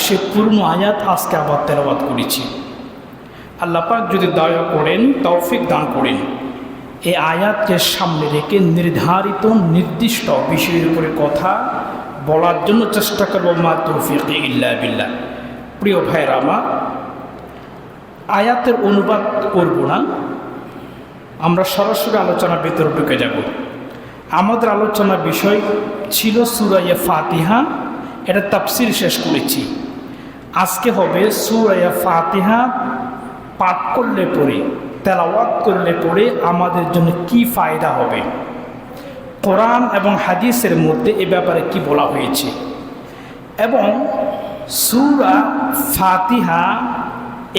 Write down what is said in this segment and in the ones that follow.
সে পুরনো আয়াত আজকে আবার তেলাওয়াত করেছি। আল্লাহ পাক যদি দয়া করেন, তৌফিক দান করেন, এই আয়াতকে সামনে রেখে নির্ধারিত নির্দিষ্ট বিষয়ের উপরে কথা বলার জন্য চেষ্টা করব। মা তৌফিক ইল্লা বিল্লাহ। প্রিয় ভাইরা আমার, আয়াতের অনুবাদ করব না, আমরা সরাসরি আলোচনার ভিতরে ঢুকে যাব। আমাদের আলোচনার বিষয় ছিল সূরা ফাতিহা, এটা তাফসীর শেষ করেছি। আজকে হবে সূরা ফাতিহা পাঠ করলে পরে, তেলাওয়াত করলে পরে আমাদের জন্য কি ফায়দা হবে, কোরআন এবং হাদিসের মধ্যে এ ব্যাপারে কি বলা হয়েছে, এবং সূরা ফাতিহা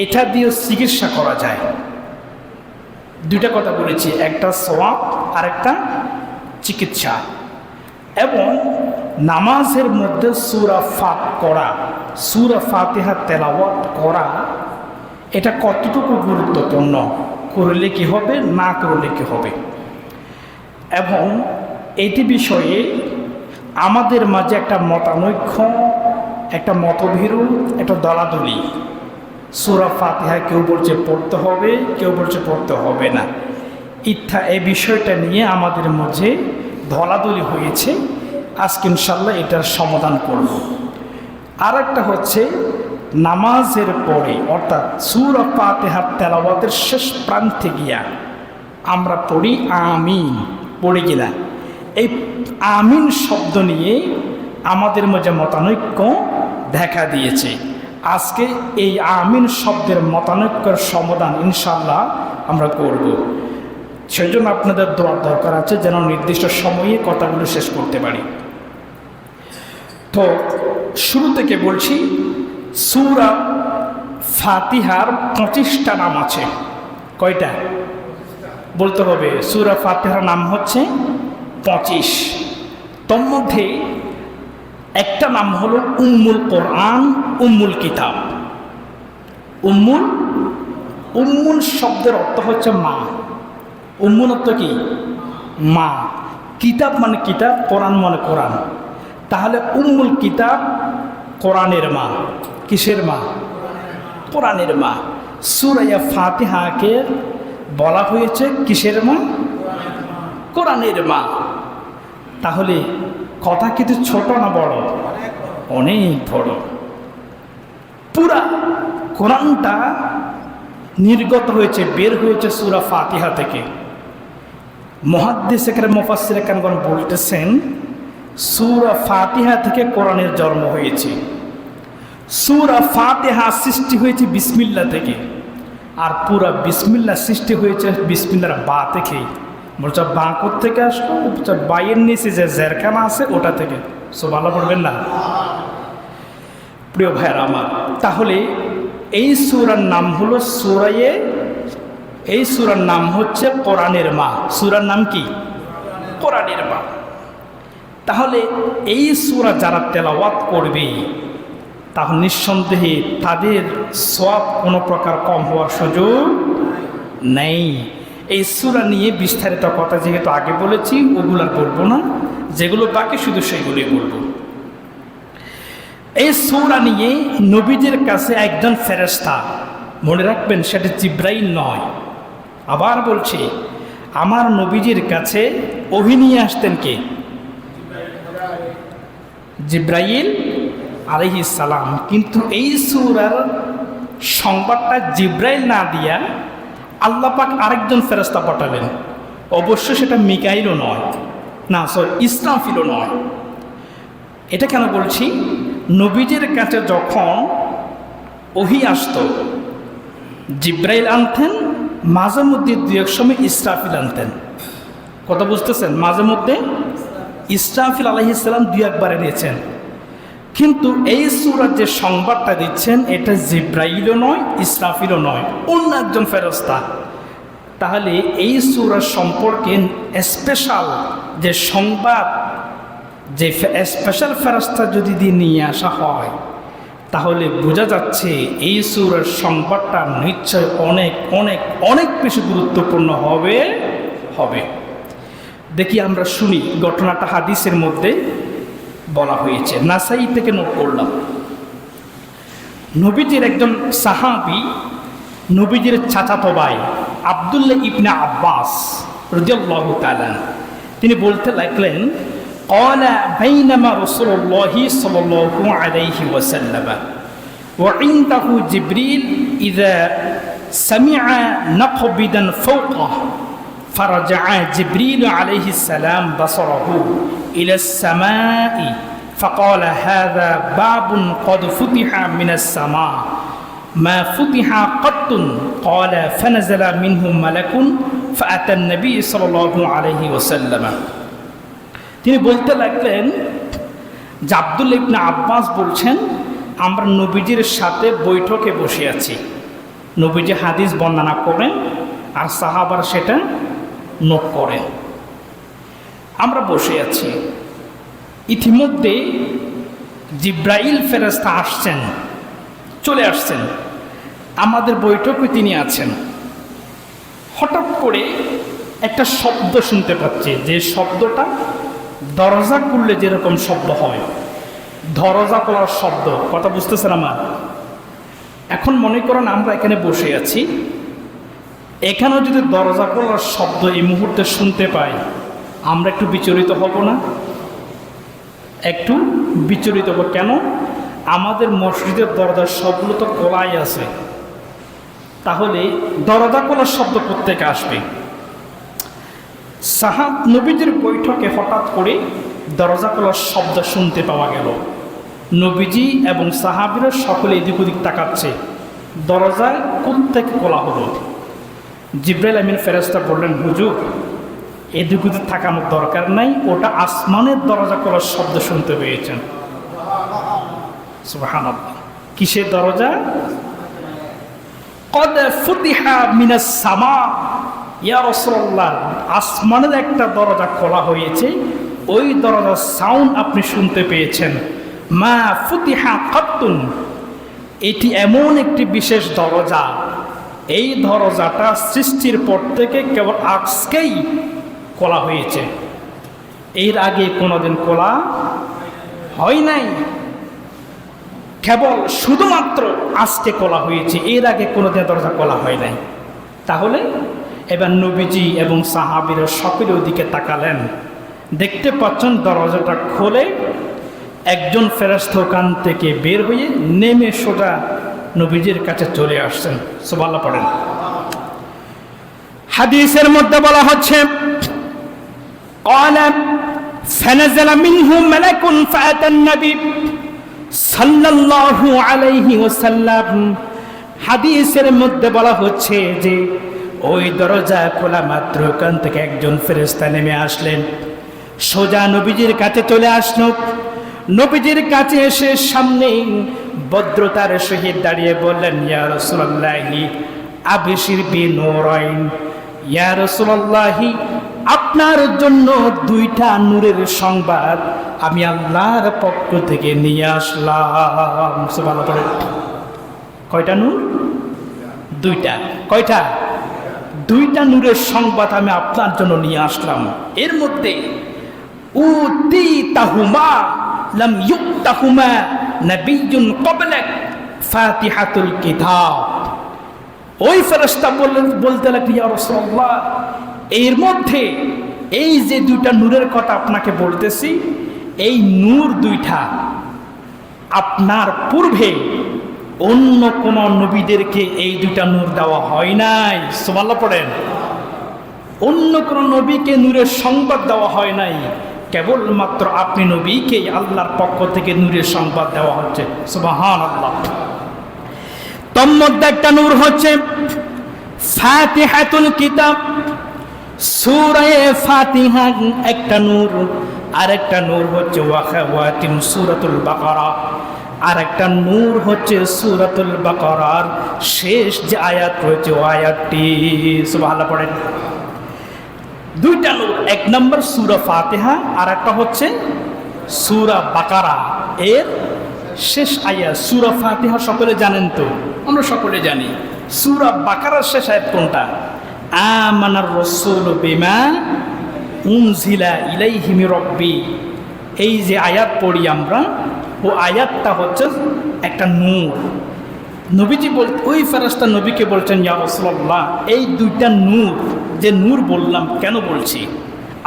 এটা দিয়ে চিকিৎসা করা যায়। দুইটা কথা বলেছি, একটা সওয়াব আর একটা চিকিৎসা। এবং নামাজের মধ্যে সূরা ফাতিহা তেলাওয়াত করা, এটা কতটুকু গুরুত্বপূর্ণ, করলে কি হবে, না করলে কি হবে, এবং এটি বিষয়ে আমাদের মাঝে একটা মতানৈক্য, একটা মতবিরোধ, একটা দলাদলি। সূরা ফাতিহা কেউ বলছে পড়তে হবে, কেউ বলছে পড়তে হবে না, এই বিষয়টা নিয়ে আমাদের মাঝে দলাদলি হয়েছে। আজকে ইনশাল্লাহ এটার সমাধান করব। আর একটা হচ্ছে নামাজের পরে, অর্থাৎ সূরা ফাতিহার তেলাওয়াতের শেষ প্রান্তে গিয়া আমরা পড়ি আমিন, পড়ি কিনা, এই আমিন শব্দ নিয়ে আমাদের মাঝে মতানৈক্য দেখা দিয়েছে। আজকে এই আমিন শব্দের মতানৈক্যের সমাধান ইনশাল্লাহ আমরা করব। সেই জন্য আপনাদের দোয়ার দরকার আছে, যেন নির্দিষ্ট সময়ে কথাগুলো শেষ করতে পারি। তো শুরু থেকে বলছি, সূরা ফাতিহার 25টা নাম আছে। কয়টা বলতে হবে? সূরা ফাতিহার নাম হচ্ছে 25। তোর মধ্যে একটা নাম হলো উম্মুল কোরআন, উম্মুল কিতাব। উম্মুল শব্দের অর্থ হচ্ছে মা। উম্মুল অর্থ কি? মা। কিতাব মানে কিতাব, কোরআন মানে কোরআন। তাহলে উম্মুল কিতাব কোরআনের মা। কিসের মা? কোরআনের মা। সূরা ফাতিহাকে বলা হয়েছে কিসের মা? কোরআনের মা। তাহলে কথা কিন্তু ছোট না বড়? অনেক বড়। পুরা কোরআনটা নির্গত হয়েছে, বের হয়েছে সূরা ফাতিহা থেকে। মুহাদ্দিস একরাম, মুফাসসির একরাম বলতেছেন, সূরা ফাতিহা থেকে কোরআনের জন্ম হয়েছে। সূরা ফাতিহা সৃষ্টি হয়েছে বিসমিল্লাহ থেকে, আর পুরা বিসমিল্লাহ সৃষ্টি হয়েছে বিসমিল্লাহর বা থেকে। বলছে বা থেকে আসলো, বাইয়ের নিচে যে জেরখানা আছে ওটা থেকে। সুবহানাল্লাহ পড়বেন না? প্রিয় ভাইয়েরা আমার, তাহলে এই সূরার নাম হলো এই সূরার নাম হচ্ছে কোরআনের মা। সূরার নাম কি? কোরআনের মা। তাহলে এই সূরা যারা তেলাওয়াত করবে, তাহলে নিঃসন্দেহে তাদের সওয়াব কোনো প্রকার কম হওয়ার সুযোগ নেই। এই সূরা নিয়ে বিস্তারিত কথা যেহেতু আগে বলেছি, ওগুলো আর বলবো না, যেগুলো বাকি শুধু সেগুলোই বলবো। এই সূরা নিয়ে নবীদের কাছে একজন ফেরেশতা, মনে রাখবেন সেটা জিবরাইল নয়। আবার বলছি, আমার নবীজির কাছে ওহী নিয়ে আসতেন কে? জিবরাইল আলাইহিস সালাম। কিন্তু এই সূরার সংবাদটা জিবরাইল না দিয়া আল্লাহ পাক আরেকজন ফেরেশতা পাঠালেন। অবশ্য সেটা মিকাইলও নয়, না সরি, ইসরাফিলও নয়। এটা কেন বলছি? নবীজির কাছে যখন ওহী আসতো, জিবরাইল আনতেন, মাঝে মধ্যে দু এক সময় ইসরাফিল আনতেন। কথা বুঝতেছেন? মাঝে মধ্যে ইসরাফিল আলাইহিস সালাম দু একবার এনেছেন। কিন্তু এই সূরার যে সংবাদটা দিচ্ছেন, এটা জিবরাইলও নয়, ইসরাফিলও নয়, অন্য একজন ফেরেশতা। তাহলে এই সূরার সম্পর্কে স্পেশাল যে সংবাদ, যে স্পেশাল ফেরেশতা যদি দিয়ে নিয়ে আসা হয়, তাহলে বোঝা যাচ্ছে এই সূরার সংবাদটা নিশ্চয় অনেক অনেক অনেক বেশি গুরুত্বপূর্ণ হবে। দেখি আমরা শুনি ঘটনাটা। হাদিসের মধ্যে বলা হয়েছে, নাসাই থেকে নোট করলাম। নবীজির একজন সাহাবী, নবীজির চাচাতো ভাই আব্দুল্লাহ ইবনে আব্বাস রাদিয়াল্লাহু তাআলা, তিনি বলতে লাগলেন, قال بينما رسول الله صلى الله عليه وسلم وعنده جبريل إذا سمع نقبدا فوقه فرجع جبريل عليه السلام بصره إلى السماء فقال هذا باب قد فتح من السماء ما فتح قط. قال فنزل منه ملك فأتى النبي صلى الله عليه وسلم. তিনি বলতে লাগলেন যে আব্দুল্লাহ ইবনে আব্বাস বলছেন, আমরা নবীজির সাথে বৈঠকে বসে আছি। নবীজি হাদিস বর্ণনা করেন আর সাহাবারা সেটা নোট করেন। আমরা বসে আছি, ইতিমধ্যে জিব্রাইল ফেরেশতা আসছেন, চলে আসছেন, আমাদের বৈঠকে তিনি আছেন। হঠাৎ করে একটা শব্দ শুনতে পাচ্ছি, যে শব্দটা দরজা খুললে যেরকম শব্দ হয়, দরজা খোলার শব্দ। কথা বুঝতেছেন আমার? এখন মনে করেন আমরা এখানে বসে আছি, এখানেও যদি দরজা খোলার শব্দ এই মুহূর্তে শুনতে পাই, আমরা একটু বিচলিত হব না? একটু বিচলিত হব। কেন? আমাদের মসজিদের দরজার সবগুলো তো খোলাই আছে, তাহলে দরজা খোলার শব্দ প্রত্যেকে আসবে। নবীজির বৈঠকে হঠাৎ করে দরজা খোলার শব্দ শুনতে পাওয়া গেল। নবীজি এবং সাহাবীরা সকলে এদিক ওদিক তাকাচ্ছে, দরজা কোন থেকে খোলা হলো। জিবরাইল আমিন ফেরেশতা বললেন, হুজুর এদিক ওদিক তাকানোর দরকার নাই, ওটা আসমানের দরজা খোলার শব্দ শুনতে পেয়েছেন। সুবহানাল্লাহ। কিসের দরজা? কদ ফুতিহা মিনাস সামা। ইয়া রাসূলুল্লাহ, আসমানের একটা দরজা খোলা হয়েছে, ওই দরজার সাউন্ড আপনি শুনতে পেয়েছেন। মা ফুতিহা কাত্তুন, এটি এমন একটি বিশেষ দরজা, এই দরজাটা সৃষ্টির পর থেকে কেবল আজকেই খোলা হয়েছে, এর আগে কোনোদিন খোলা হয় নাই, কেবল শুধুমাত্র আজকে খোলা হয়েছে, এর আগে কোনোদিন দরজা খোলা হয় নাই। তাহলে এবার নবীজি এবং সাহাবীরা সকলের দিকে তাকালেন, দেখতে পাচ্ছেন দরজাটা খুলে একজন ফেরেশতা ওখান থেকে বের হয়ে নেমে সোজা নবীজির কাছে চলে আসছেন। সুবহানাল্লাহ পড়েন। হাদিসের মধ্যে বলা হচ্ছে, ক্বালা ফানাযালা মিনহু মালাকুন ফাআতা আন-নবী সাল্লাল্লাহু আলাইহি ওয়াসাল্লাম। হাদিসের মধ্যে বলা হচ্ছে যে ওই দরজা খোলা মাত্র ওখান থেকে একজন ফেরেশতা নেমে আসলেন, সোজা নবীজির কাছে চলে আসলো। নবীজির কাছে এসে সামনে ভদ্রতার সহিত দাঁড়িয়ে বললেন, ইয়া রাসূলুল্লাহি আবশির বিনূরাইন। ইয়া রাসূলুল্লাহি, আপনার জন্য দুইটা নূরের সংবাদ আমি আল্লাহর পক্ষ থেকে নিয়ে আসলাম। সুবহানাল্লাহ। কয়টা নূর? দুইটা। কয়টা? দুইটা নূরের সংবাদ আমি আপনার জন্য নিয়ে আসলাম। এর মধ্যে উতিতাহুমা লাম ইউতাহুমা নাবিয়্যুন ক্বাবলাক ফাতিহাতুল কিতাব। ওই ফেরেশতা বলতে লাগলেন, ইয়া রাসূলুল্লাহ, এর মধ্যে এই যে দুইটা নূরের কথা আপনাকে বলতেছি, এই নূর দুইটা আপনার পূর্বে অন্য কোন নবীদেরকে এই দুইটা নূর দেওয়া হয় নাই। সুবহানাল্লাহ পড়েন। অন্য কোন নবীকে নূরের সংবাদ দেওয়া হয় নাই, কেবলমাত্র আপনি নবীকে আল্লাহর পক্ষ থেকে নূরের সংবাদ দেওয়া হচ্ছে। সুবহানাল্লাহ। তোর মধ্যে একটা নূর হচ্ছে ফাতিহাতুল কিতাব, সূরা ফাতিহা একটা নূর, আর একটা নূর হচ্ছে ওয়াখাওয়াতিম সূরাতুল বাকারা, আর একটা নূর হচ্ছে সূরাতুল বাকারার শেষ যে আয়াত রয়েছে ওই আয়াতটি। সুবহানাল্লাহ পড়েন। দুইটা নূর, এক নম্বর সূরা ফাতিহা, আর একটা হচ্ছে সূরা বাকারা এর শেষ আয়াত। সূরা ফাতিহা সকলে জানেন তো? আমরা সকলে জানি। সূরা বাকারার শেষ আয়াত কোনটা? আমানার রাসূলু বিমা উনজিলা ইলাইহি মির রাব্বি। এই যে আয়াত পড়ি আমরা, ও আয়াতটা হচ্ছে একটা নূর। নবীজি ওই ফেরেশতা নবীকে বলছেন, ইয়া রাসূলুল্লাহ, এই দুইটা নূর, যে নূর বললাম কেন বলছি,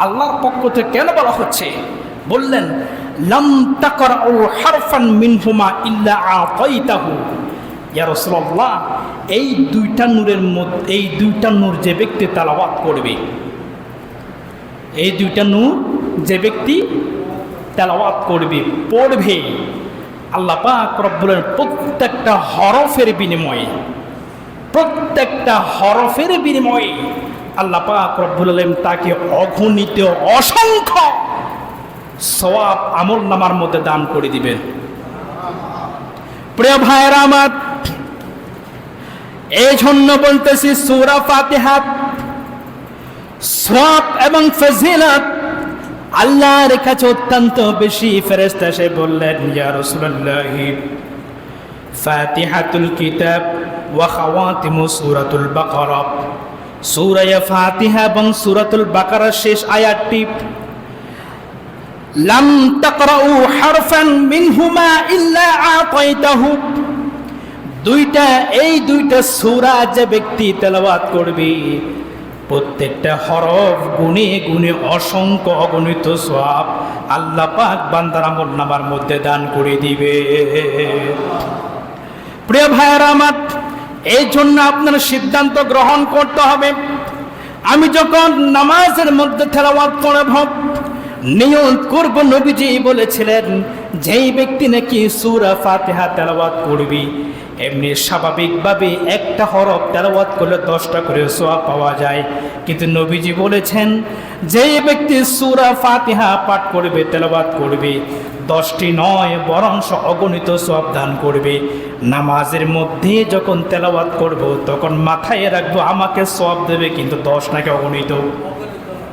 আল্লাহর পক্ষ থেকে কেন বলা হচ্ছে? বললেন, লাম তাকরাউ হারফান মিনহুমা ইল্লা আতাইতাহু। ইয়া রাসূলুল্লাহ, এই দুইটা নূরের মধ্যে, এই দুইটা নূর যে ব্যক্তি তেলাওয়াত করবে, এই দুইটা নূর যে ব্যক্তি তেলাওয়াত করবে, পড়বে, আল্লাহ পাক রব্বুল আলামিন প্রত্যেকটা হরফের বিনিময়ে, প্রত্যেকটা হরফের বিনিময়ে আল্লাহ পাক রব্বুল আলামিন তাকে অগণিত অসংখ্য সওয়াব আমল নামার মধ্যে দান করে দিবেন। প্রিয় ভাইয়েরা আমার, এই জন্য বলতেছি সূরা ফাতিহা সওয়াব এবং ফজিলত আল্লাহর কাছে অত্যন্ত বেশি। ফেরেশতা এসে বললেন, ইয়া রাসূলুল্লাহ, ফাতিহাতুল কিতাব ওয়া খাওয়াতিমু সূরাতুল বাকারা, সূরা ফাতিহা এবং সূরাতুল বাকারার শেষ আয়াতটি, লাম তাকরাউ হারফান মিনহুমা ইল্লা আতাইতাহু, এই দুইটা সূরা যে ব্যক্তি তেলাওয়াত করবে, প্রত্যেকটা হরফ গুনে গুনে অসংখ্য অগণিত সওয়াব আল্লাহ পাক বান্দার আমলনামার মধ্যে দান করে দিবে। প্রিয় ভাইয়েরা আমার, এই জন্য আপনার সিদ্ধান্ত গ্রহণ করতে হবে। আমি যখন নামাজের মধ্যে তেলাওয়াত করব, নিয়ত করব, নবীজি বলেছিলেন, যেই ব্যক্তি নাকি সূরা ফাতিহা তেলাওয়াত করবে, এমনি স্বাভাবিকভাবে একটা হরফ তেলাওয়াত করলে 10টা করে সওয়াব পাওয়া যায়। কিন্তু নবীজি বলেছেন, যেই ব্যক্তি সূরা ফাতিহা পাঠ করবে, তেলাওয়াত করবে, 10টি নয় বরং অগণিত সওয়াব দান করবে। নামাজের মধ্যে যখন তেলাওয়াত করব, তখন মাথায় রাখবো আমাকে সওয়াব দেবে, কিন্তু 10 নাকি অগণিত।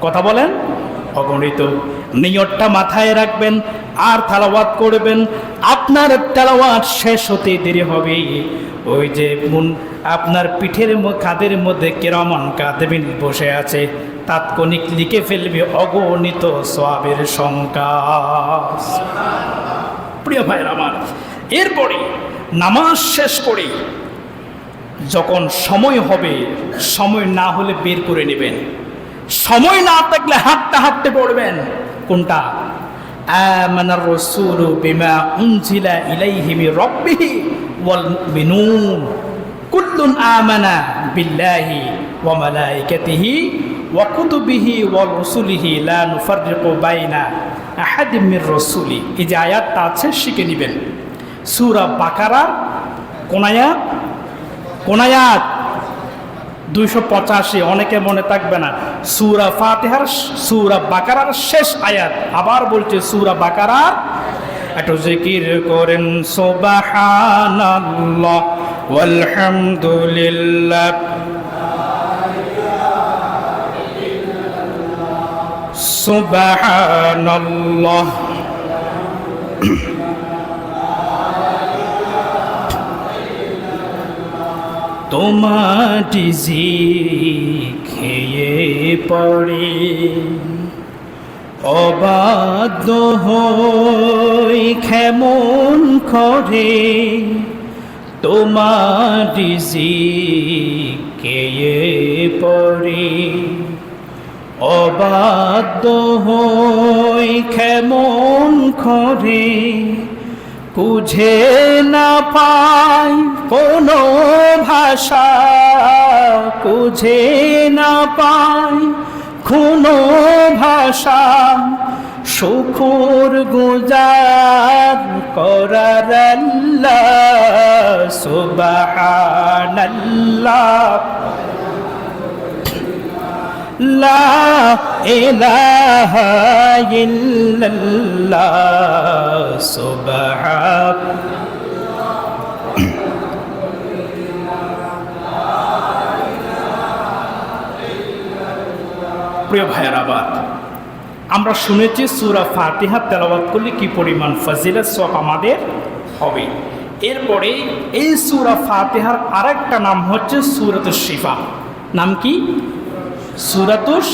কথা বলেন, অগণিত। নিয়তটা মাথায় রাখবেন আর তেলাওয়াত করবেন। আপনার তেলাওয়াত শেষ হতে দেরি হবে, ওই যে আপনার পিঠের কাঁধের মধ্যে কিরামান কাতিবিন বসে আছে, তাৎক্ষণিক লিখে ফেলবে অগণিত সওয়াবের সংখ্যা। প্রিয় ভাইয়ের আমার, এরপরে নামাজ শেষ করে যখন সময় হবে, সময় না হলে বের করে নেবেন, সময় না থাকলে হাঁটতে হাঁটতে পড়বেন। কোনটা? আমানার রাসূলু বিমা উনজিলা ইলাইহি মির রাব্বিহি ওয়াল মুমিনুন কুল্লুন আমানা বিল্লাহি ওয়া মালাইকাতিহি ওয়া কুতুবিহি ওয়া রুসুলিহি লা নুফাররিকু বাইনা আহাদিম মির রাসূলি। এই যে আয়াতটা আছে শিখে নেবেন। সূরা বাকারা কোন আয়াত? কোন আয়াত? 285। অনেকে মনে থাকবে না। সূরা ফাতিহার, সূরা বাকারার শেষ আয়াত। আবার বলছে সূরা বাকারার, একটু জিকির করেন, সুবহানাল্লাহ ওয়ালহামদুলিল্লাহ সুবহানাল্লাহ। তোমাটি খেয়ে পড়ে অবাধ্য হই কেমন করে, তোমাটি খেয়ে পড়ে অবাধ্য হই কেমন করে, বুঝে না পাই কোনো ভাষা, বুঝে না পাই কোনো ভাষা, শুকর গুজার করার আল্লাহ সুবহানাল্লাহ লা ইলাহা ইল্লাল্লাহ সুবহান। প্রিয় ভাইয়ের, আবার আমরা শুনেছি সূরা ফাতিহা তেলাওয়াত করলে কি পরিমাণ ফজিলত সওয়াব আমাদের হবে। এরপরে এই সূরা ফাতিহার আরেকটা নাম হচ্ছে সূরাতুশ শিফা। নাম কি? সূরাতুশ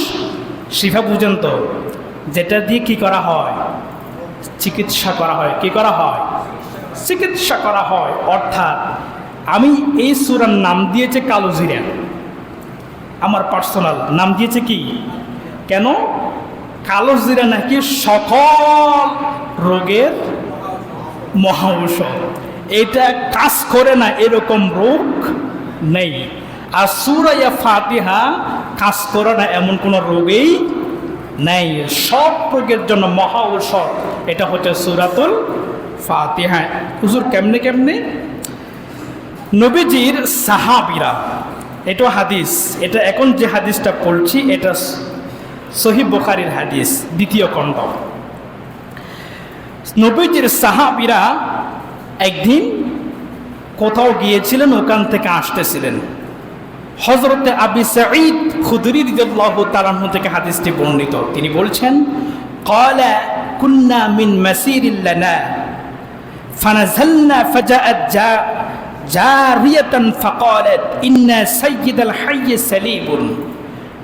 শিফা। বুঝেন তো, যেটা দিয়ে কি করা হয়? চিকিৎসা করা হয়। কি করা হয়? চিকিৎসা করা হয়। অর্থাৎ আমি এই সূরার নাম দিয়েছে কালো জিরা, আমার পার্সোনাল নাম দিয়েছে কি? কেন? কালো জিরা নাকি সকল রোগের মহা ঔষধ। এটা কাজ করে না এরকম রোগ নেই। আর সূরা ফাতিহা কাজ করে না এমন কোনো রোগেই নেই। সব রোগের জন্য মহা ঔষধ এটা হচ্ছে সূরাতুল ফাতিহা। হুজুর কেমনে কেমনে? নবীজির সাহাবীরা, এটা হাদিস, এটা এখন যে হাদিসটা পড়ছি এটা সহিহ বুখারীর হাদিস, দ্বিতীয় খণ্ড। নবীজির সাহাবীরা একদিন কোথাও গিয়েছিলেন, ওখান থেকে আসতেছিলেন। হযরতে আবু সাঈদ খুদরি রাদিয়াল্লাহু তাআলা আনহু থেকে হাদিসটি বর্ণিত। তিনি বলছেন, ক্বালা কুন্না মিন মাসিরিল লানা ফানাযালনা ফাজাআত জারিয়াতান ফাকালাত ইন্না সাইয়্যিদাল হাইয়্যি সালিবুন।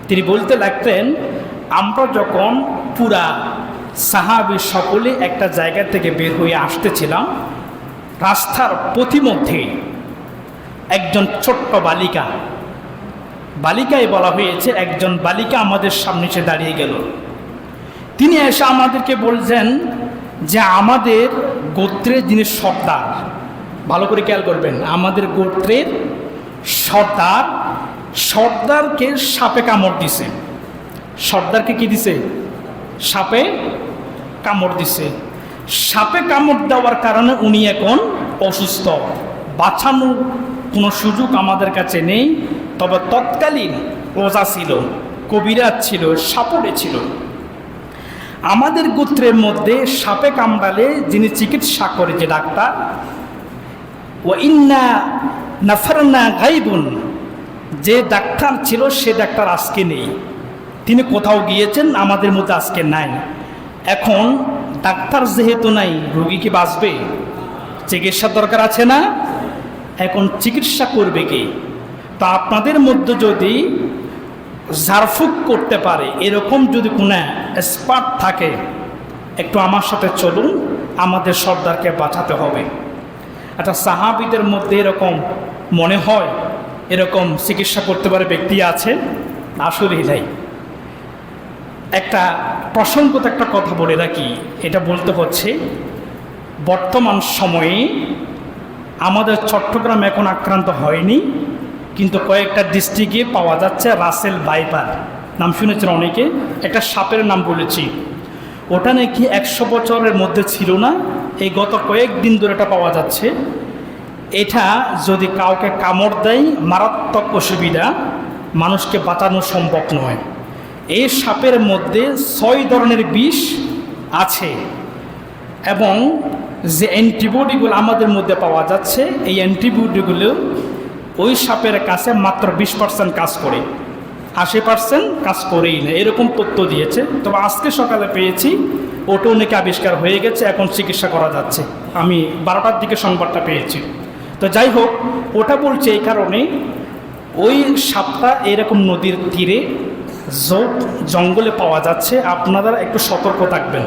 তিনি বলতে লাগতেন, আমরা যখন পুরা সাহাবী সকলে একটা জায়গা থেকে বের হয়ে আসতেছিলাম, রাস্তার পথিমধ্যে একজন ছোট্ট বালিকায় বলা হয়েছে, একজন বালিকা আমাদের সামনে এসে দাঁড়িয়ে গেল। তিনি এসে আমাদেরকে বলছেন যে আমাদের গোত্রের যিনি সর্দার, ভালো করে খেয়াল করবেন, আমাদের গোত্রের সর্দারকে সাপে কামড় দিছে। সর্দারকে কি দিছে? সাপে কামড় দিছে। সাপে কামড় দেওয়ার কারণে উনি এখন অসুস্থ, বাঁচানোর কোনো সুযোগ আমাদের কাছে নেই। তবে তৎকালীন ওজা ছিল, কবিরাজ ছিল, সাপড়ে ছিল। আমাদের গোত্রের মধ্যে সাপে কামড়ালে যিনি চিকিৎসা করে, যে ডাক্তার, ও ইন্না নাফারনা গাইবুন, যে ডাক্তার ছিল সে ডাক্তার আজকে নেই, তিনি কোথাও গিয়েছেন, আমাদের মধ্যে আজকে নাই। এখন ডাক্তার যেহেতু নাই, রোগী কি বাঁচবে? চিকিৎসার দরকার আছে না? এখন চিকিৎসা করবে কি? তা আপনাদের মধ্যে যদি ঝাড়ফুঁক করতে পারে এরকম যদি কোনো এক্সপার্ট থাকে, একটু আমার সাথে চলুন, আমাদের সর্দারকে বাঁচাতে হবে। আচ্ছা, সাহাবীদের মধ্যে এরকম মনে হয় এরকম চিকিৎসা করতে পারে ব্যক্তি আছে? আসলেই নাই। একটা প্রসঙ্গত একটা কথা বলে রাখি, এটা বলতে হচ্ছে, বর্তমান সময়ে আমাদের চট্টগ্রাম এখন আক্রান্ত হয়নি, কিন্তু কয়েকটা ডিস্ট্রিক্টে পাওয়া যাচ্ছে রাসেল ভাইপার, নাম শুনেছেন অনেকে, একটা সাপের নাম বলেছি। ওটা নাকি 100 বছরের মধ্যে ছিল না, এই গত কয়েকদিন ধরে এটা পাওয়া যাচ্ছে। এটা যদি কাউকে কামড় দেয়, মারাত্মক অসুবিধা, মানুষকে বাঁচানো সম্ভব নয়। এই সাপের মধ্যে 6 ধরনের বিষ আছে, এবং যে অ্যান্টিবডিগুলো আমাদের মধ্যে পাওয়া যাচ্ছে, এই অ্যান্টিবডিগুলো ওই সাপের কাছে মাত্র 20% কাজ করে, 80% কাজ করেই না, এরকম তথ্য দিয়েছে। তবে আজকে সকালে পেয়েছি ওটাও নাকি আবিষ্কার হয়ে গেছে, এখন চিকিৎসা করা যাচ্ছে। আমি 12টার দিকে সংবাদটা পেয়েছি। তো যাই হোক, ওটা বলছে এই কারণে, ওই সাপটা এরকম নদীর তীরে জঙ্গলে পাওয়া যাচ্ছে। আপনারা একটু সতর্ক থাকবেন,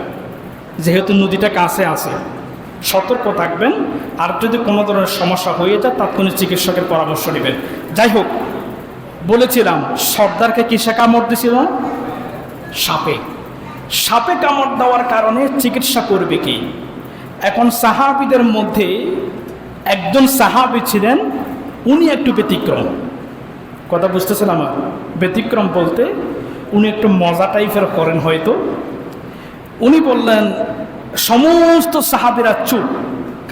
যেহেতু নদীটা কাছে আছে, সতর্ক থাকবেন। আর যদি কোনো ধরনের সমস্যা হয়ে যায় তাৎক্ষণিক চিকিৎসকের পরামর্শ নেবেন। যাই হোক, বলেছিলাম সর্দারকে কিসে কামড় দিছিল? সাপে কামড় দেওয়ার কারণে চিকিৎসা করবে কি? এখন সাহাবীদের মধ্যে একজন সাহাবী ছিলেন, উনি একটু ব্যতিক্রম। কথা বুঝতেছেন আমার? ব্যতিক্রম বলতে উনি একটু মজা টাইপের করেন হয়তো। উনি বললেন, সমস্ত সাহাবীরা চুপ,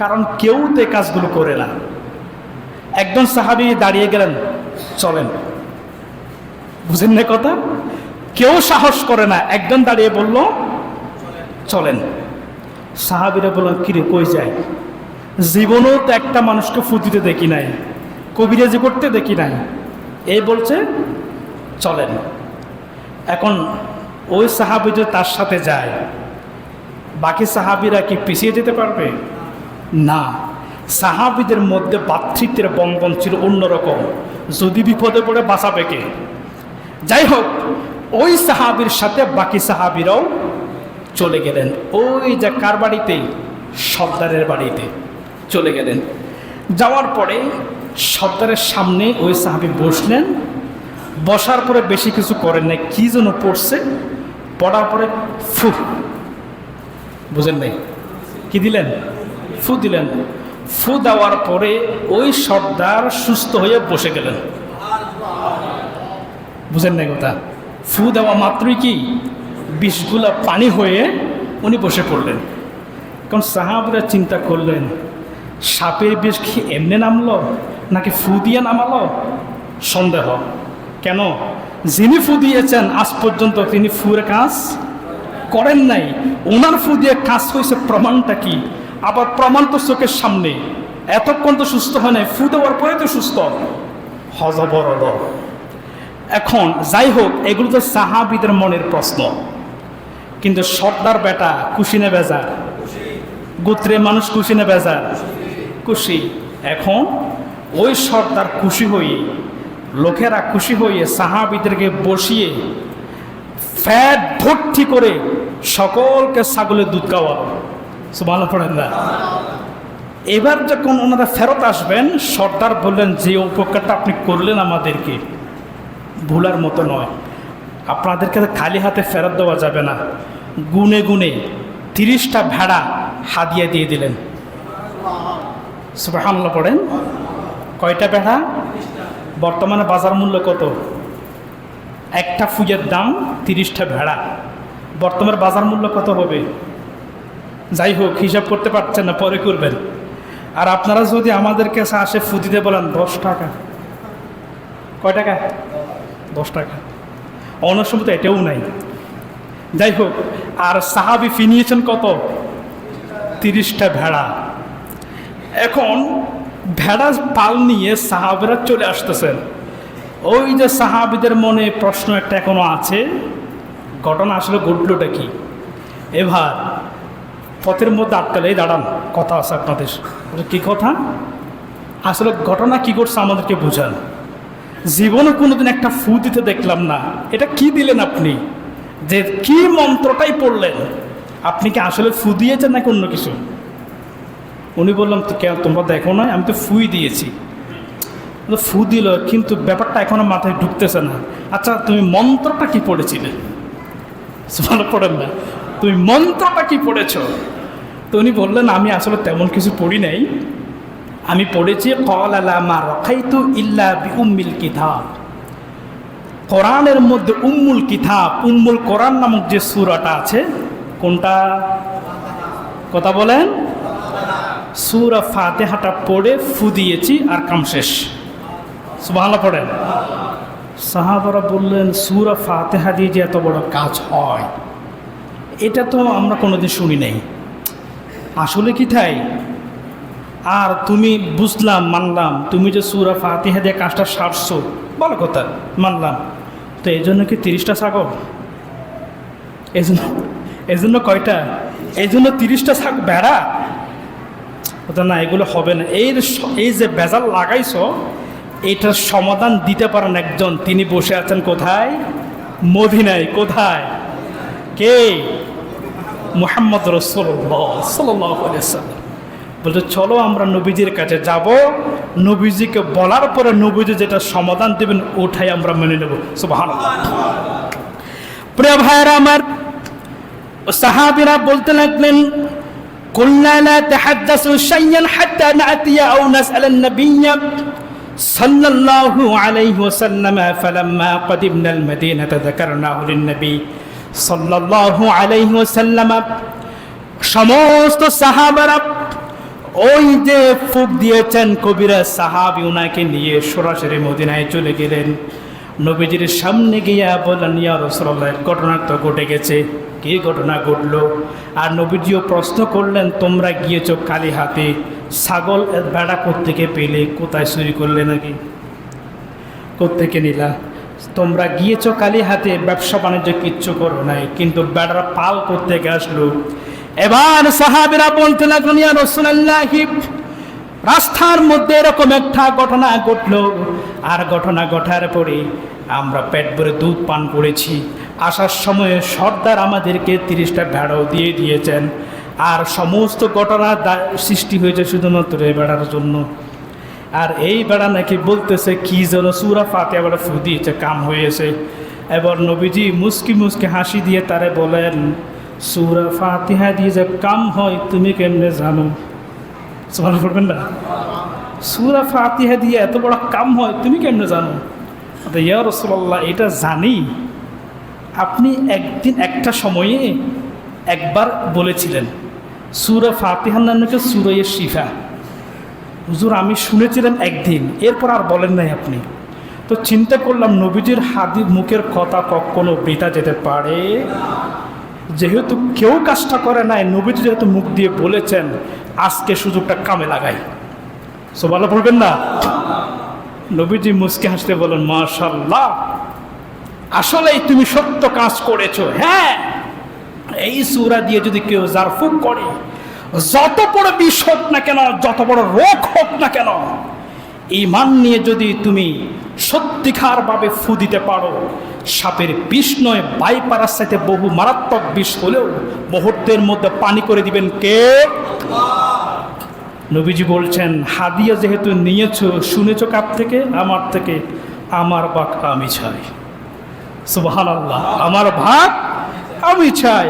কারণ কেউ তো এই কাজগুলো করে না। একজন সাহাবী দাঁড়িয়ে গেলেন, চলেন। বুঝেন না কথা? কেউ সাহস করে না, একজন দাঁড়িয়ে বলল চলেন। সাহাবীরা বললেন, কিরে কই যায়? জীবনেও তো একটা মানুষকে ফুদিতে দেখি নাই, কবিরাজি করতে দেখি নাই, এই বলছে চলেন। এখন ওই সাহাবী যদি তার সাথে যায়, বাকি সাহাবীরা কি পিছিয়ে যেতে পারবে? না। সাহাবীদের মধ্যে ভ্রাতৃত্বের বন্ধন ছিল অন্যরকম, যদি বিপদে পড়ে বাঁচাবে কে? যাই হোক, ওই সাহাবীর সাথে বাকি সাহাবীরাও চলে গেলেন। ওই যে কার বাড়িতে? সর্দারের বাড়িতে চলে গেলেন। যাওয়ার পরে সর্দারের সামনে ওই সাহাবী বসলেন। বসার পরে বেশি কিছু করেন নাই, কি যেন পড়ছে, পড়ার পরে ফু, বুঝেন নাই কি দিলেন, ফু দিলেন। ফু দেওয়ার পরে ওই সর্দার সুস্থ হয়ে বসে গেলেন। বুঝেন নাই কথা, ফু দেওয়া মাত্রই কি বিষগুলা পানি হয়ে উনি বসে পড়লেন। কারণ সাহাবীরা চিন্তা করলেন, সাপের বিষ কি এমনি নামলো নাকি ফু দিয়ে নামালো? সন্দেহ। কেন? যিনি ফু দিয়েছেন আজ পর্যন্ত তিনি ফুয়ের কাজ করেন নাই, ওনার ফু দিয়ে কাজ হয়েছে, প্রমাণটা কি? আবার প্রমাণ তো চোখের সামনে, এতক্ষণ তো সুস্থ হয় নাই, ফু দেওয়ার পরে তো সুস্থ। হযবরল। এখন যাই হোক, এগুলো তো সাহাবীদের মনের প্রশ্ন, কিন্তু সর্দার বেটা খুশি না বেজার? গোত্রের মানুষ খুশি না বেজার? খুশি। এখন ওই সর্দার খুশি হয়ে, লোকেরা খুশি হয়ে সাহাবীদেরকে বসিয়ে ফ্যাট ভর্তি করে সকলকে ছাগলের দুধ খাওয়ালো। সুবহানাল্লাহ পড়েন না? এবার যখন ওনারা ফেরত আসবেন, সর্দার বললেন, যে উপকারটা আপনি করলেন আমাদেরকে ভুলার মতো নয়, আপনাদেরকে খালি হাতে ফেরত দেওয়া যাবে না। গুনে গুনে 30টা ভেড়া হাদিয়া দিয়ে দিলেন। সুবহানাল্লাহ পড়েন। কয়টা ভেড়া? বর্তমানে বাজার মূল্য কত? একটা ফুয়ের দাম 30টা ভেড়া। বর্তমানে বাজার মূল্য কত হবে? যাই হোক, হিসাব করতে পারছেন না, পরে করবেন। আর আপনারা যদি আমাদের কাছে আসে ফু দিতে বলেন 10 টাকা, কয় টাকা? 10 টাকা। অন্য সময় তো এটাও নাই। যাই হোক, আর সাহাবী ফি নিয়েছেন কত? 30টা ভেড়া। এখন ভেড়া পাল নিয়ে সাহাবীরা চলে আসতেছেন। ওই যে সাহাবীদের মনে প্রশ্ন একটা এখনো আছে, ঘটনা আসলে ঘটলোটা কি? এবার পথের মধ্যে আটকালে, দাঁড়ান, কথা আছে আপনাদের। কি কথা? আসলে ঘটনা কি করছে আমাদেরকে বুঝান। জীবনে কোনোদিন একটা ফু দিতে দেখলাম না, এটা কি দিলেন আপনি? যে কি মন্ত্রটাই পড়লেন, আপনি কি আসলে ফু দিয়েছেন নাকি অন্য কিছু? উনি বললাম, তো কেন তোমরা দেখো না, আমি তো ফুই দিয়েছি। ফু দিল, কিন্তু ব্যাপারটা এখনো মাথায় ঢুকতেছে না। আচ্ছা, তুমি মন্ত্রটা কি পড়েছিলে? ভালো পড়েন না, তুমি মন্ত্রটা কি পড়েছ? তো উনি বললেন, আমি আসলে তেমন কিছু পড়ি নাই, আমি পড়েছি ক্বালা লা মা রাকাইতু ইল্লা বিউম্মিল কিতাব। কোরআনের মধ্যে উম্মুল কিতাব, উম্মুল কোরআন নামক যে সূরাটা আছে, কোনটা? কথা বলেন। সূরা ফাতিহাটা পড়ে ফু দিয়েছি, আর কাম শেষ। সুবহানাল্লাহ পড়েন। সাহাবারা বললেন, সূরা ফাতিহা দিয়ে যে এত বড় কাজ হয়, এটা তো আমরা কোনোদিন শুনি নাই। আসলে কি তাই? আর তুমি বুঝলাম, মানলাম, তুমি যে সূরা ফাতিহা দিয়ে কাজটা সারছো, ভালো কথা, মানলাম। তো এই জন্য কি 30টা ছাগল? এই জন্য কয়টা? এই জন্য 30টা ছাগল ভেড়া? ওটা না, এগুলো হবে না। এই যে ভেজাল লাগাইছো, এটার সমাধান দিতে পারেন একজন, তিনি বসে আছেন কোথায়? মদিনায়। কোথায়? কে? মুহাম্মদ রাসূলুল্লাহ সাল্লাল্লাহু আলাইহি ওয়াসাল্লাম। বলছে, চলো আমরা নবীজির কাছে যাব, নবীজিকে বলার পরে নবীজি যেটা সমাধান দেবেন ওঠাই আমরা মেনে নেব। সুবহানাল্লাহ। প্রিয় ভাইরা আমার, সাহাবীরা বলতে লাগলেন, কুলনা লা তাহাদ্দাসু শাইয়ান হাত্তা নাতিয়া আও নাসআলান নাবিয়্যা সাল্লাল্লাহু আলাইহি ওয়াসাল্লাম। ফালাম্মা কাদিমনা আল মাদিনাতা যাকারনাহু লিন নবী সাল্লাল্লাহু আলাইহি ওয়াসাল্লাম। সমস্ত সাহাবারা ওই যে ফুক দিয়েছেন কবিরা সাহাবী, ওনাকে নিয়ে সরাসরি মদিনায় চলে গেলেন। নবীজির সামনে গিয়া বললেন, ইয়া রাসূলুল্লাহ, ঘটনা তো ঘটে গেছে। কি ঘটনা ঘটলো? আর নবীজিও প্রশ্ন করলেন, তোমরা গিয়েছো খালি হাতে, ছাগল ভেড়া কোত্থেকে পেলে? কোথায় চুরি করলে নাকি? কোত্থেকে নিলা? তোমরা গিয়েছো খালি হাতে, ব্যবসা বাণিজ্য কিচ্ছু করো নাই, কিন্তু বেড়ার পাল কোত্থেকে আসলো? এবার সাহাবীরা বলতে লাগলেন, ইয়া রাসূলুল্লাহ, রাস্তার মধ্যে এরকম একটা ঘটনা ঘটলো, আর ঘটনা ঘটার পরে আমরা পেট ভরে দুধ পান করেছি। আসার সময়ে সর্দার আমাদেরকে 30টা ভেড়াও দিয়ে দিয়েছেন, আর সমস্ত ঘটনা সৃষ্টি হয়েছে শুধুমাত্র এই বেড়ার জন্য। আর এই বেড়া নাকি বলতেছে কি যেন সূরা ফাতিহা বলে ফু দিয়েছে, কাম হয়েছে। এবার নবীজি মুস্কি মুস্কি হাসি দিয়ে তারে বলেন, সূরা ফাতিহা দিয়ে যে কাম হয় তুমি কেমনে জানো? সুবহানাল্লাহ বলবেন না? সূরা ফাতিহা দিয়ে এত বড় কাম হয় তুমি কেমনে জানো? ইয়া রাসূলুল্লাহ, এটা জানি। আপনি একদিন একটা সময়ে একবার বলেছিলেন সূরা ফাতিহার নাম নাকি সূরা শিফা। হুজুর আমি শুনেছিলাম একদিন, এরপর আর বলেন নাই আপনি। তো চিন্তা করলাম নবীজির হাদিস মুখের কথা কখনো বৃথা যেতে পারে? যেহেতু কেউ কাজটা করে নাই, নবীজি যেহেতু মুখ দিয়ে বলেছেন, আজকে সুযোগটা কামে লাগাই। সুবহানাল্লাহ বলবেন না? নবীজি মুস্কি হাসতে বলেন, মাশাআল্লাহ, আসলেই তুমি সত্য কাজ করেছো। হ্যাঁ, এই সূরা দিয়ে যদি কেউ জারফুক করে, যত বড় বিষ হোক না কেন, যত বড় রোগ হোক না কেন, ঈমান নিয়ে যদি তুমি সত্যিকারভাবে ফু দিতে পারো, সাপের বিষ নয়, বাইপারার সাথে বহু মারাত্মক বিষ হলেও মুহূর্তের মধ্যে পানি করে দিবেন কে? নবীজি বলছেন, হাদিয়া যেহেতু নিয়েছো, শুনেছো কার থেকে? আমার থেকে। আমার ভাগ আমি চাই। সুবহানাল্লাহ, আমার ভাগ আমি চাই।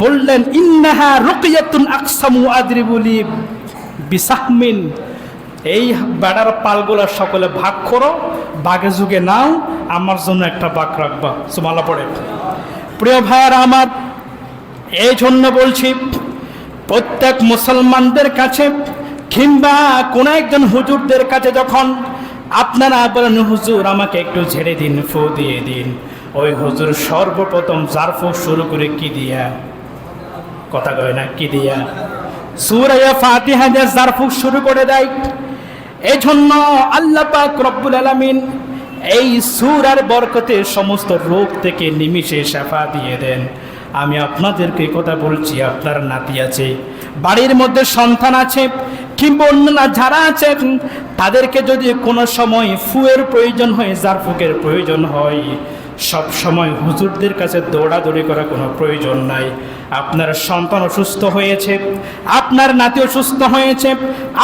বললেন, ইন্নাহা রুকিয়াতুন আকসামু আদরিবুলি বিসাহমিন। এই বেড়ার পালগুলা সকলে ভাগ করো, বাগে যুগে নাও, আমার জন্য একটা ভাগ রাখবা। সুবহানাল্লাহ পড়ে। প্রিয় ভাইয়েরা আমার, এই জন্য বলছি প্রত্যেক মুসলমানদের কাছে কিংবা কোন একজন হুজুরদের কাছে যখন আপনারা বলেন, হুজুর আমাকে একটু ঝেড়ে দিন, ফু দিয়ে দিন, ওই হুজুর সর্বপ্রথম জারফু শুরু করে কি দিয়া? কথা কয় না, কি দিয়া? সূরা ফাতিহা দিয়ে জারফু শুরু করে দেয়। এই জন্য আল্লাহ পাক রব্বুল আলামিন এই সূরার বরকতে সমস্ত রোগ থেকে নিমিষে শিফা দিয়ে দেন। আমি আপনাদেরকে কথা বলছি, আপনার নাতি আছে, বাড়ির মধ্যে সন্তান আছে, কিংবা অন্যরা যারা আছেন, তাদেরকে যদি কোনো সময় ফুয়ের প্রয়োজন হয়, জারফুকের প্রয়োজন হয়, সব সময় হুজুরদের কাছে দৌড়াদৌড়ি করার কোনো প্রয়োজন নাই। আপনার সন্তান অসুস্থ হয়েছে, আপনার নাতি অসুস্থ হয়েছে,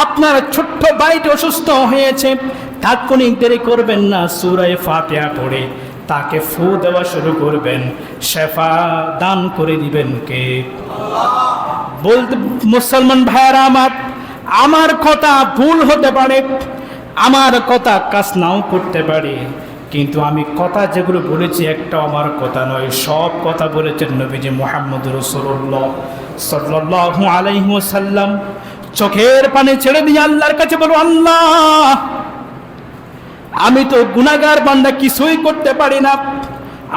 আপনার ছোট্ট ভাইটি অসুস্থ হয়েছে, তাৎক্ষণিক দেরি করবেন না, সূরা ফাতিহা পড়ে তাকে ফু দেওয়া শুরু করবেন, শেফা দান করে দিবেন কে? বলতে মুসলমান ভাইয়েরা আমার কথা ভুল হতে পারে, আমার কথা কাজ নাও করতে পারে, কিন্তু আমি কথা যেগুলো বলেছি একটাও আমার কথা নয়, সব কথা বলেছেন নবীজি মুহাম্মদ রাসূলুল্লাহ সাল্লাল্লাহু আলাইহি ওয়াসাল্লাম। চোখের পানি ছেড়ে দিয়ে আল্লাহর কাছে বলো, আল্লাহ আমি তো গুনাহগার বান্দা, কিছুই করতে পারি না,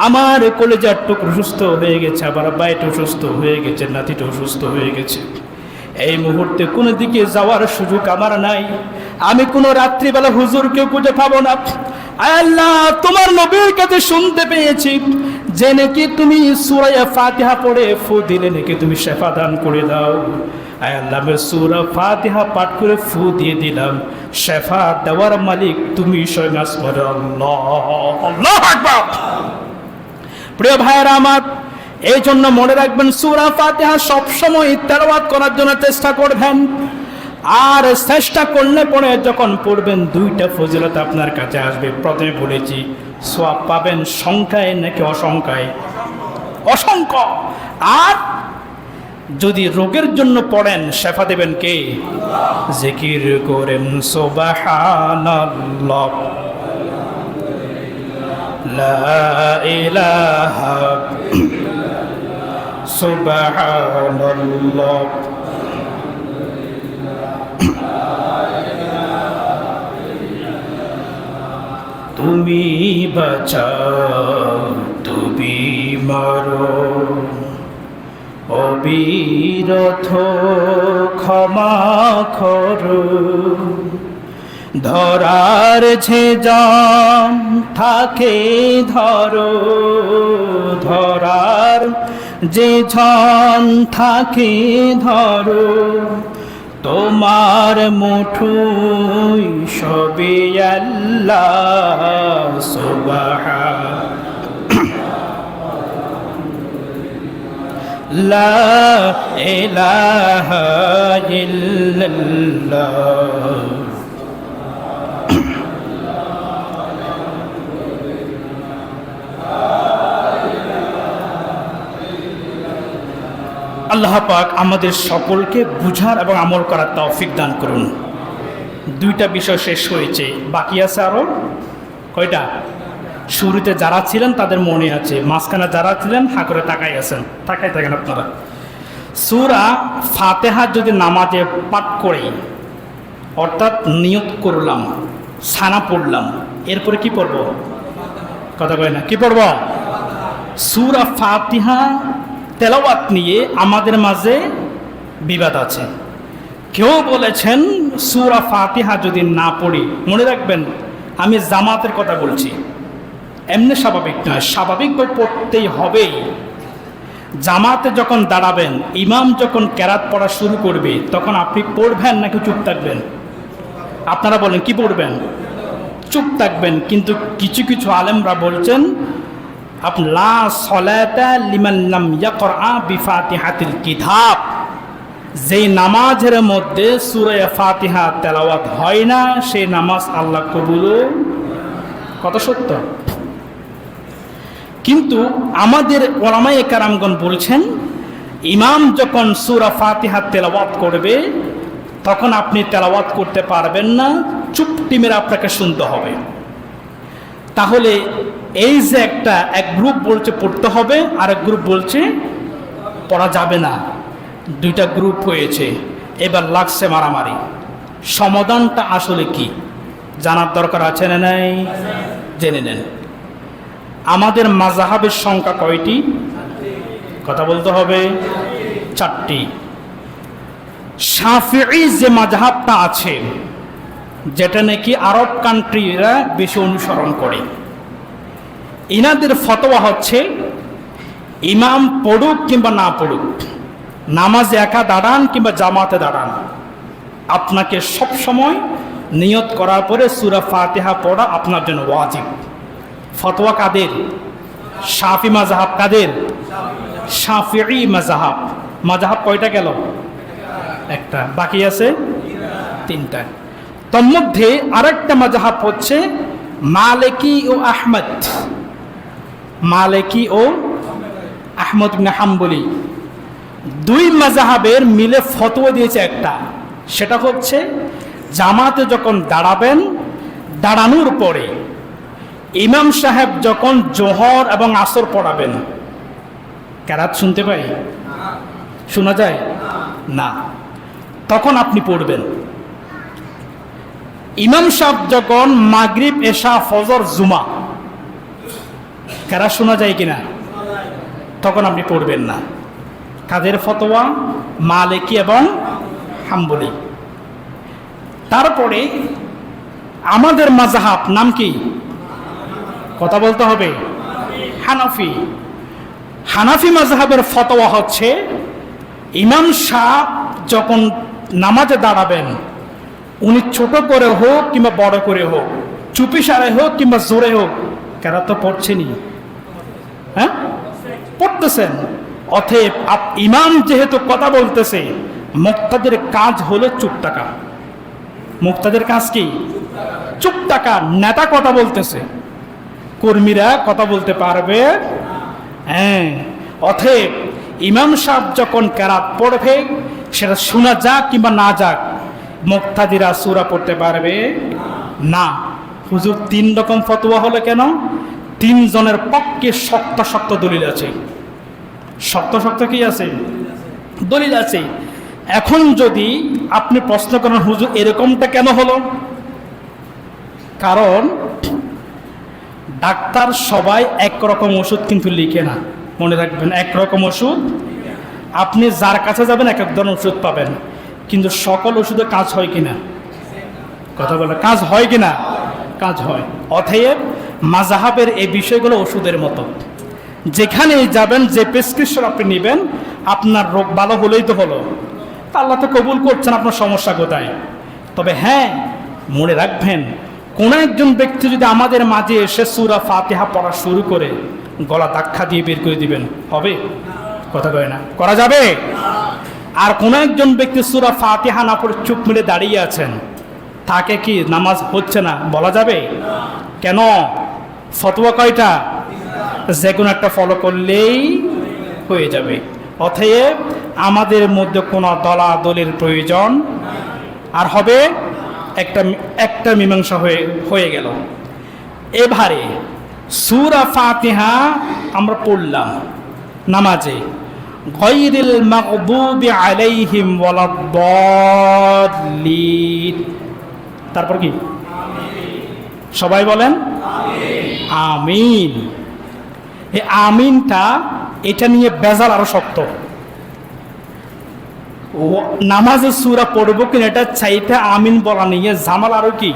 আমার কলেজার টুকরো সুস্থ হয়ে গেছে, আবার বাইটা সুস্থ হয়ে গেছে, নাতিটা সুস্থ হয়ে গেছে, এই মুহূর্তে কোনো দিকে যাওয়ার সুযোগ আমার নাই, আমি কোনো রাত্রিবেলা হুজুরকে খুঁজে পাবো না। আল্লাহ তোমার নবীর কাছে শুনতে পেয়েছি যে নাকি তুমি সূরা ফাতিহা পড়ে ফু দিলে নাকি তুমি শেফা দান করে দাও। আল্লাহ আমি সূরা ফাতিহা পাঠ করে ফু দিয়ে দিলাম, শেফা দেওয়ার মালিক তুমি স্বয়ং আসমান। আল্লাহু আকবার। প্রিয় ভাইয়েরা আমার, এই জন্য মনে রাখবেন সূরা ফাতিহা সবসময় তেলাওয়াত করার জন্য চেষ্টা করবেন। আর চেষ্টা করলে পরে যখন পড়বেন, দুইটা ফজিলত আপনার কাছে আসবে। প্রথমে বলেছি সওয়াব পাবেন সংখ্যায় নাকি অসংখ্যায়? অসংখ্য। আর যদি রোগের জন্য পড়েন, শেফা দেবেন কে? জিকির করেন সুবহানাল্লাহ, লা ইলাহা সুবহানাল্লাহ, তুমি বাঁচাও তুমি মারো, অবিরত ক্ষমা করো, ধরার যে জন থাকে ধরো, ধরার যে জন থাকে ধরো, তোমার মুঠোয় সবে আল্লাহ সুবহান, লা ইলাহা ইল্লাল্লাহ। আল্লাহ পাক আমাদের সকলকে বুঝার এবং আমল করার তৌফিক দান করুন। দুইটা বিষয় শেষ হয়েছে, বাকি আছে আরও কয়টা? শুরুতে যারা ছিলেন তাদের মনে আছে, মাঝখানে যারা ছিলেন হা করে তাকাই আছেন, তাকাই থাকেন আপনারা। সূরা ফাতিহা যদি নামাজে পাঠ করি, অর্থাৎ নিয়ত করলাম, সানা পড়লাম, এরপরে কি পড়ব? কথা কয় না, কি পড়ব? সূরা ফাতিহা তেলাওয়াত নিয়ে আমাদের মাঝে বিবাদ আছে। কেউ বলেছেন সূরা ফাতিহা যদি না পড়ি, মনে রাখবেন আমি জামাতের কথা বলছি, এমনি স্বাভাবিক নয়, স্বাভাবিকভাবে পড়তেই হবেই। জামাতে যখন দাঁড়াবেন, ইমাম যখন কেরাত পড়া শুরু করবে, তখন আপনি পড়বেন নাকি চুপ থাকবেন? আপনারা বলেন কি পড়বেন? চুপ থাকবেন। কিন্তু কিছু কিছু আলেমরা বলছেন লা সলাতা লিমান লাম ইয়াকরা বিফাতিহাতিল কিতাব, যেই নামাজের মধ্যে সূরা ফাতিহা তেলাওয়াত হয় না, সেই নামাজ আল্লাহ কবুল। কত সত্য। কিন্তু আমাদের উলামায়ে কেরামগণ বলছেন ইমাম যখন সূরা ফাতিহা তেলাওয়াত করবে, তখন আপনি তেলাওয়াত করতে পারবেন না, চুপ টিমের আপনাকে শুনতে হবে। তাহলে এই যে এক গ্রুপ বলছে পড়তে হবে, আর এক গ্রুপ বলছে পড়া যাবে না, দুইটা গ্রুপ হয়েছে, এবার লাগছে মারামারি। সমাধানটা আসলে কি জানার দরকার আছে না নাই? জেনে নেন। আমাদের মাযহাবের সংখ্যা কয়টি? কথা বলতে হবে, 4টি। শাফিঈ যে মাযহাবটা আছে, যেটা নাকি আরব কান্ট্রিরা বেশি অনুসরণ করে, ইনাদের ফতোয়া হচ্ছে ইমাম পড়ুক কিংবা না পড়ুক, নামাজে একা দাঁড়ান কিংবা জামাতে দাঁড়ান, আপনাকে সব সময় নিয়ত করার পরে সূরা ফাতিহা পড়া আপনার জন্য ওয়াজিব। ফতোয়া কাদের? শাফি মাযহাব। কাদের? শাফিঈ মাযহাব। মাযহাব কয়টা গেল? একটা, বাকি আছে 3টা। তোর মধ্যে আরেকটা মাযহাব হচ্ছে মালিকি ও আহমদ। মালিকি ও আহমদ ইবনে হাম্বলি, দুই মাযহাবের মিলে ফতোয়া দিয়েছে একটা, সেটা হচ্ছে জামাতে যখন দাঁড়াবেন, দাঁড়ানোর পরে ইমাম সাহেব যখন জোহর এবং আসর পড়াবেন, কেরাত শুনতে পাই? শোনা যায় না, তখন আপনি পড়বেন। ইমাম সাহেব যখন মাগরিব, এশা, ফজর, জুমা, কেরাত শোনা যায় কিনা? তখন আপনি পড়বেন না। কাদের ফতোয়া? মালিকি এবং হাম্বলি। তারপরে আমাদের মাযহাব নাম কি? কথা বলতে হবে, হানাফি। হানাফি মাযহাবের ফতোয়া হচ্ছে ইমাম সাহেব যখন নামাজে দাঁড়াবেন, উনি ছোট করে হোক কিংবা বড় করে হোক, চুপিসারে হোক কিংবা জোরে হোক, কেরাত তো পড়ছেনই, হ্যাঁ পড়তেছেন। অতএব ইমাম যেহেতু কথা বলতেছে, মুক্তাদের কাজ হলো চুপ থাকা। মুক্তাদের কাজ কি? চুপ থাকা। নেতা কথা বলতেছে, কর্মীরা কথা বলতে পারবে, হ্যাঁ। অতএব ইমাম সাহেব যখন কেরাত পড়বে, সেটা শোনা যাক কিংবা না যাক, মুক্তাদিরা সূরা পড়তে পারবে না। হুজুর 3 রকম ফতোয়া হলো কেন? 3 জনের পক্ষে শক্ত শক্ত দলিল আছে। শক্ত শক্ত কি আছে? দলিল আছে। এখন যদি আপনি প্রশ্ন করেন হুজুর এরকমটা কেন হলো, কারণ ডাক্তার সবাই একরকম ওষুধ কিন্তু লিখে না, মনে রাখবেন। একরকম ওষুধ, আপনি যার কাছে যাবেন এক এক ধরনের ওষুধ পাবেন, কিন্তু সকল ওষুধে কাজ হয় কিনা? কথা বলে কাজ হয় কিনা? কাজ হয়। অতএব মাযহাবের এই বিষয়গুলো ওষুধের মতো, যেখানেই যাবেন, যে প্রেসক্রিপশন আপনি নেবেন, আপনার রোগ ভালো হলেই তো হলো। আল্লাহ তো কবুল করছেন, আপনার সমস্যা কোথায়? তবে হ্যাঁ, মনে রাখবেন, কোন একজন ব্যক্তি যদি আমাদের মাঝে এসে সূরা ফাতিহা পড়া শুরু করে, গলা ধাক্কা দিয়ে বের করে দিবেন, হবে? কথা কয় না, করা যাবে? আর কোন একজন ব্যক্তি সূরা ফাতিহা না পড়ে চুপ মেরে দাঁড়িয়ে আছেন, তাকে কি নামাজ হচ্ছে না বলা যাবে? কেন? ফতোয়া কয়টা? যে কোনো একটা ফলো করলেই হয়ে যাবে। অতএব আমাদের মধ্যে কোনো দলাদলের প্রয়োজন আর হবে, একটা মীমাংসা হয়ে গেল। এবারে সূরা ফাতিহা আমরা পড়লাম নামাজে, গায়রিল মাগদুবি আলাইহিম ওয়ালাদ-দাল্লিন, তারপর কি? সবাই বলেন আমিন। এই আমিনটা, এটা নিয়ে বেজাল আরো শক্ত। নামাজে সূরা পড়বো কিনা এটা চাইতে আমিন বলা নিয়ে জামাল আরো কি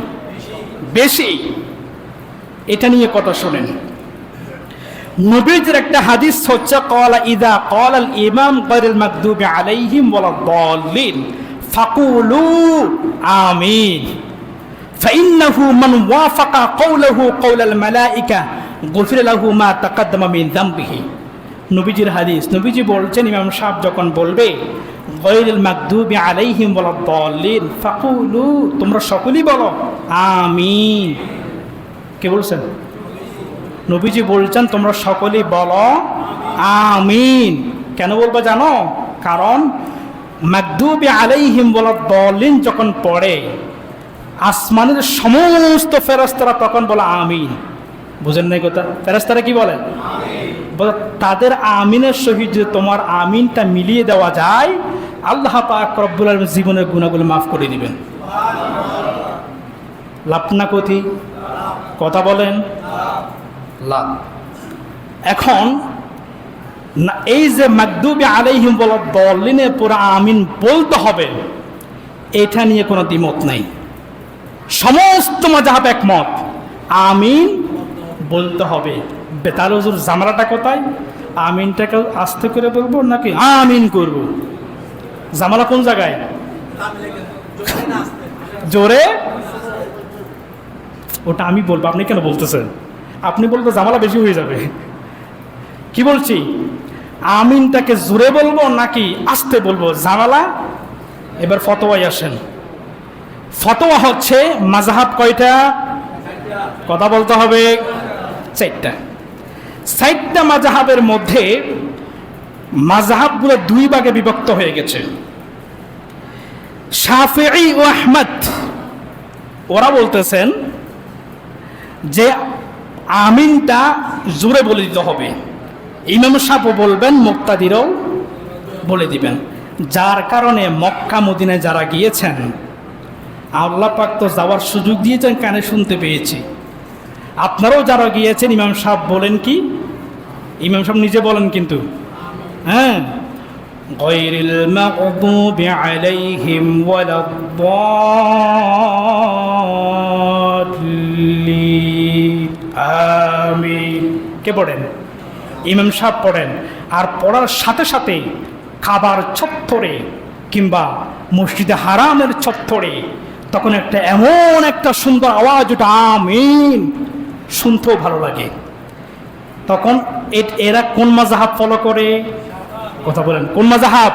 বেশি। এটা নিয়ে কথা শোনেন। নবীজির একটা হাদিস হচ্ছে, ক্বালা ইযা ক্বালাল ইমাম গায়রিল মাগদুবি আলাইহিম ওয়ালাদ-দাল্লিন ফাকুলু আমিন ফাইন্নাহু মান ওয়াফাকা কওলাহু কওলাল মালাইকা গুফিরা লাহু মা তাকাদ্দামা মিন যামবিহি। নবীজির হাদিস, নবীজি বলছেন ইমাম সাহেব যখন বলবে গায়রিল মাগদুবি আলাইহিম ওয়ালাদ-দাল্লিন ফাকুলু, তোমরা সকলেই বলো আমিন। কে বলছেন? নবীজি বলছেন তোমরা সকলেই বলো আমিন। কেন বলবো জানো? কারণ মাগদুবি আলাইহিম ওয়ালাদ-দাল্লিন যখন পড়ে আসমানের সমস্ত ফেরেশতারা তখন বলে আমিন। বুঝেন নাই কথা? ফেরেশতারা কি বলেন? তাদের আমিনের সহিত যদি তোমার আমিনটা মিলিয়ে দেওয়া যায়, আল্লাহ পাক রব্বুল আলামিন জীবনের গুনাহগুলো মাফ করে দিবেন। লাভ না কথি? কথা বলেন লাভ। এখন এই যে মাগদুবি আলাইহিম ওয়ালাদ-দাল্লিনের পুরো আমিন বলতে হবে, এটা নিয়ে কোনো দ্বিমত নাই। সমস্ত মাযহাব একমত, আমিন বলতে হবে। বেতাল হুজুর জামালাটা কোথায়? আমিনটাকে আস্তে করে বলবো নাকি আমিন করব? জামালা কোন জায়গায়? জোরে? ওটা আমি বলবো, আপনি কেন বলতেছেন? আপনি বলতে জামালা বেশি হয়ে যাবে। কি বলছি? আমিনটাকে জোরে বলবো নাকি আস্তে বলবো? জামালা। এবার ফতোয়ায় আসেন। ফতোয়া হচ্ছে মাযহাব কয়টা? কথা বলতে হবে। 4টা। 4টা মাযহাবের মধ্যে মাযহাবগুলো 2 ভাগে বিভক্ত হয়ে গেছে। শাফিঈ ও আহমদ ওরা বলতেছেন যে আমিনটা জোরে বলে দিতে হবে। ইমাম সাহেব বলবেন, মুক্তাদিরও বলে দিবেন। যার কারণে মক্কা মদিনায় যারা গিয়েছেন, আল্লাহ পাক তো যাওয়ার সুযোগ দিয়েছেন, কানে শুনতে পেয়েছি। আপনারাও যারা গিয়েছেন, ইমাম সাহেব বলেন কি? ইমাম সাহেব নিজে বলেন কিন্তু, হ্যাঁ, গায়রিল মাগদুবি আলাইহিম ওয়ালাদ-দাল্লিন আমিন। কে পড়েন? ইমাম সাহেব পড়েন। আর পড়ার সাথে সাথে কাবার চত্বরে কিংবা মসজিদে হারামের চত্বরে তখন এমন একটা সুন্দর আওয়াজ, ওটা আমিন, শুনতেও ভালো লাগে। তখন এরা কোন মাযহাব ফলো করে? কথা বলেন, কোন মাযহাব?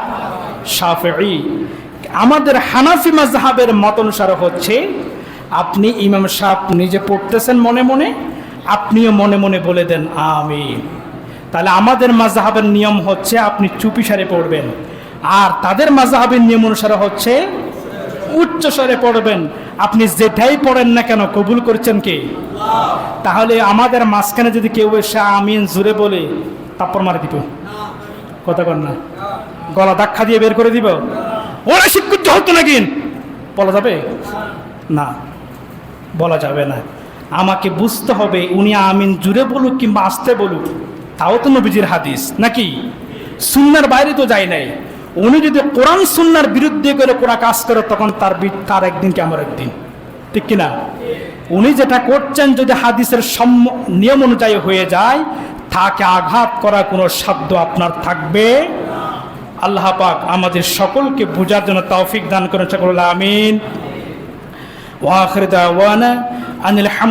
শাফিঈ। আমাদের হানাফি মাযহাবের মত অনুসারে হচ্ছে, আপনি ইমাম সাহেব নিজে পড়তেছেন মনে মনে, আপনিও মনে মনে বলে দেন আমিন। তাহলে আমাদের মাযহাবের নিয়ম হচ্ছে আপনি চুপি সারে পড়বেন, আর তাদের মাযহাবের নিয়ম অনুসারে হচ্ছে উচ্চ স্বরে পড়বেন। আপনি যেটাই পড়েন না কেন কবুল করছেন কে? তাহলে আমাদের মাঝখানে যদি কেউ এসে আমিন জোরে বলে তারপর মারে দিব, কথা কর না, গলা ধাক্কা দিয়ে বের করে দিব, ওরা শিক্ষিত হতো নাকি বলা যাবে না? বলা যাবে না। আমাকে বুঝতে হবে উনি আমিন জুড়ে বলুক কিংবা আস্তে বলুক, তাও তো নবীজির হাদিস নাকি? সুন্নার বাইরে তো যায় নাই। উনি যদি কোরআন সুন্নার বিরুদ্ধে করে কোনো কাজ করে, তখন তার একদিন কি আমার একদিন, ঠিক কিনা? উনি যেটা করছেন যদি হাদিসের নিয়ম অনুযায়ী হয়ে যায়, তাকে আঘাত করা কোনো শব্দ আপনার থাকবে। আল্লাহ পাক আমাদের সকলকে বোঝার জন্য তৌফিক দান করেন। সকল আমিন। ওয়া আখির দাওয়ানা আনিল হামদ।